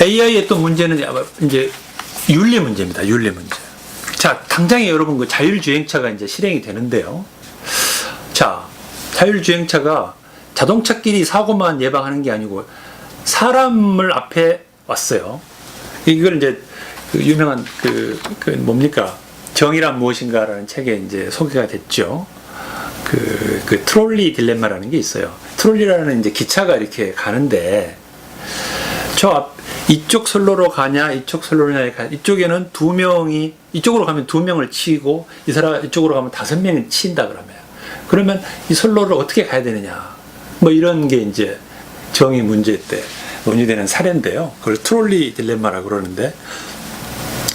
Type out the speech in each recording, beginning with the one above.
AI의 또 문제는 이제 윤리 문제입니다. 윤리 문제. 자, 당장에 여러분 그 자율주행차가 이제 실행이 되는데요. 자, 자율주행차가 자동차끼리 사고만 예방하는 게 아니고 사람을 앞에 왔어요. 이걸 이제 그 유명한 그 뭡니까? 정의란 무엇인가라는 책에 이제 소개가 됐죠. 그 트롤리 딜레마라는 게 있어요. 트롤리라는 이제 기차가 이렇게 가는데 이쪽 선로로 가냐, 이쪽 선로로 가냐, 이쪽에는 두 명이, 이쪽으로 가면 두 명을 치고, 이쪽으로 가면 5명이 치인다 그러면 이 선로를 어떻게 가야 되느냐. 뭐 이런 게 이제 정의 문제 때 논의되는 사례인데요. 그걸 트롤리 딜레마라고 그러는데,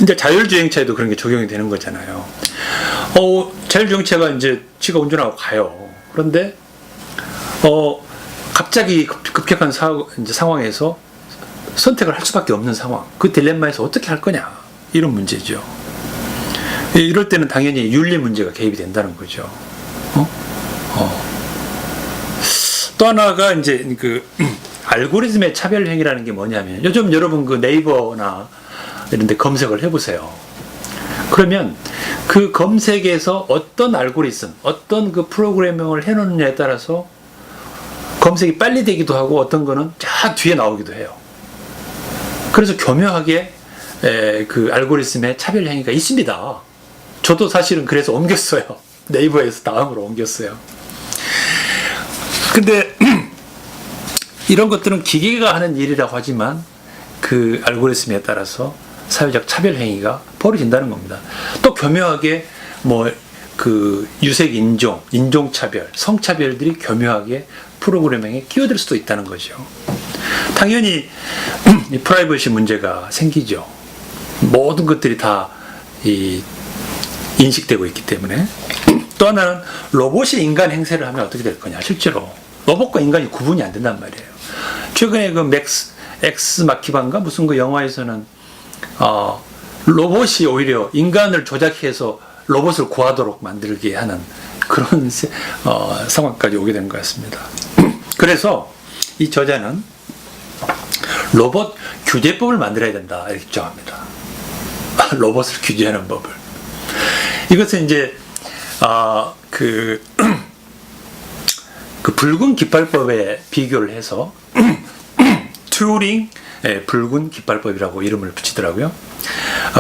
이제 자율주행차에도 그런 게 적용이 되는 거잖아요. 자율주행차가 이제 지가 운전하고 가요. 그런데, 갑자기 급격한 이제 상황에서 선택을 할 수밖에 없는 상황. 그 딜레마에서 어떻게 할 거냐. 이런 문제죠. 이럴 때는 당연히 윤리 문제가 개입이 된다는 거죠. 또 하나가 이제 그 알고리즘의 차별행위라는 게 뭐냐면, 요즘 여러분 그 네이버나 이런 데 검색을 해보세요. 그러면 그 검색에서 어떤 알고리즘, 어떤 그 프로그래밍을 해놓느냐에 따라서 검색이 빨리 되기도 하고 어떤 거는 쫙 뒤에 나오기도 해요. 그래서 교묘하게 그 알고리즘의 차별 행위가 있습니다. 저도 사실은 그래서 옮겼어요. 네이버에서 다음으로 옮겼어요. 근데 이런 것들은 기계가 하는 일이라고 하지만 그 알고리즘에 따라서 사회적 차별 행위가 벌어진다는 겁니다. 또 교묘하게 뭐 그 유색 인종, 인종차별, 성차별들이 교묘하게 프로그래밍에 끼어들 수도 있다는 거죠. 당연히 이 프라이버시 문제가 생기죠. 모든 것들이 다 인식되고 있기 때문에. 또 하나는 로봇이 인간 행세를 하면 어떻게 될 거냐. 실제로 로봇과 인간이 구분이 안 된단 말이에요. 최근에 그 엑스 마키반가 무슨 그 영화에서는 로봇이 오히려 인간을 조작해서 로봇을 구하도록 만들게 하는 그런 상황까지 오게 된 것 같습니다. 그래서 이 저자는 로봇 규제법을 만들어야 된다 이렇게 주장합니다. 로봇을 규제하는 법을. 이것은 이제 그 붉은 깃발법에 비교를 해서 튜링 붉은 깃발법이라고 이름을 붙이더라고요.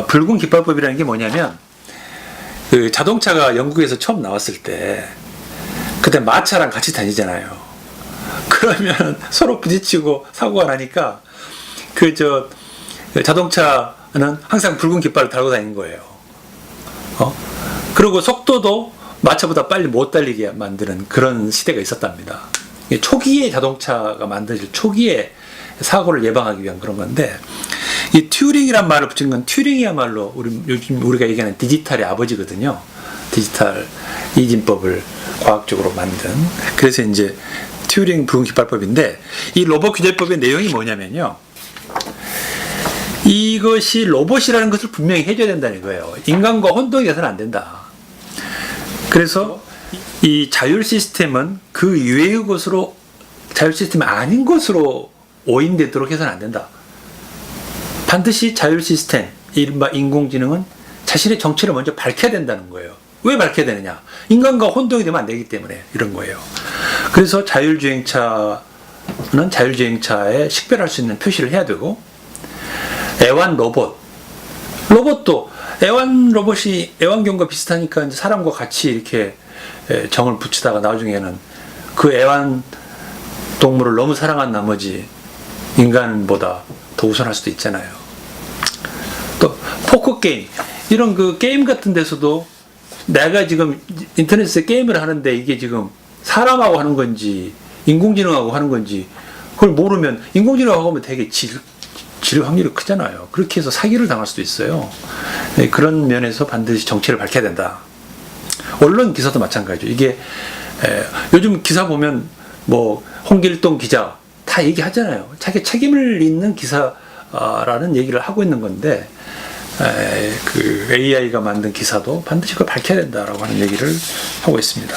붉은 깃발법이라는 게 뭐냐면, 그 자동차가 영국에서 처음 나왔을 때 그때 마차랑 같이 다니잖아요. 그러면 서로 부딪히고 사고가 나니까 자동차는 항상 붉은 깃발을 달고 다니는 거예요. 그리고 속도도 마차보다 빨리 못 달리게 만드는 그런 시대가 있었답니다. 초기에 자동차가 만들어질 초기에 사고를 예방하기 위한 그런 건데, 이 튜링이란 말을 붙인 건, 튜링이야말로 요즘 우리가 얘기하는 디지털의 아버지거든요. 디지털 이진법을 과학적으로 만든. 그래서 이제 튜링 붉은 깃발법인데, 이 로봇 규제법의 내용이 뭐냐면요. 이것이 로봇이라는 것을 분명히 해줘야 된다는 거예요. 인간과 혼동이 돼서는 안 된다. 그래서 이 자율 시스템은 그 이외의 것으로, 자율 시스템이 아닌 것으로 오인되도록 해서는 안 된다. 반드시 자율 시스템, 이른바 인공지능은 자신의 정체를 먼저 밝혀야 된다는 거예요. 왜 밝혀야 되느냐? 인간과 혼동이 되면 안 되기 때문에 이런 거예요. 그래서 자율주행차는 자율주행차에 식별할 수 있는 표시를 해야 되고, 애완 로봇도 애완견과 비슷하니까 이제 사람과 같이 이렇게 정을 붙이다가 나중에는 그 애완 동물을 너무 사랑한 나머지 인간보다 더 우선할 수도 있잖아요. 또 포커 게임, 이런 그 게임 같은 데서도 내가 지금 인터넷에서 게임을 하는데 이게 지금 사람하고 하는 건지 인공지능하고 하는 건지 그걸 모르면, 인공지능하고 하면 되게 질 확률이 크잖아요. 그렇게 해서 사기를 당할 수도 있어요. 네, 그런 면에서 반드시 정체를 밝혀야 된다. 언론 기사도 마찬가지죠. 이게 요즘 기사 보면 뭐 홍길동 기자 다 얘기하잖아요. 자기 책임을 잇는 기사라는 얘기를 하고 있는 건데, 그 AI가 만든 기사도 반드시 그걸 밝혀야 된다라고 하는 얘기를 하고 있습니다.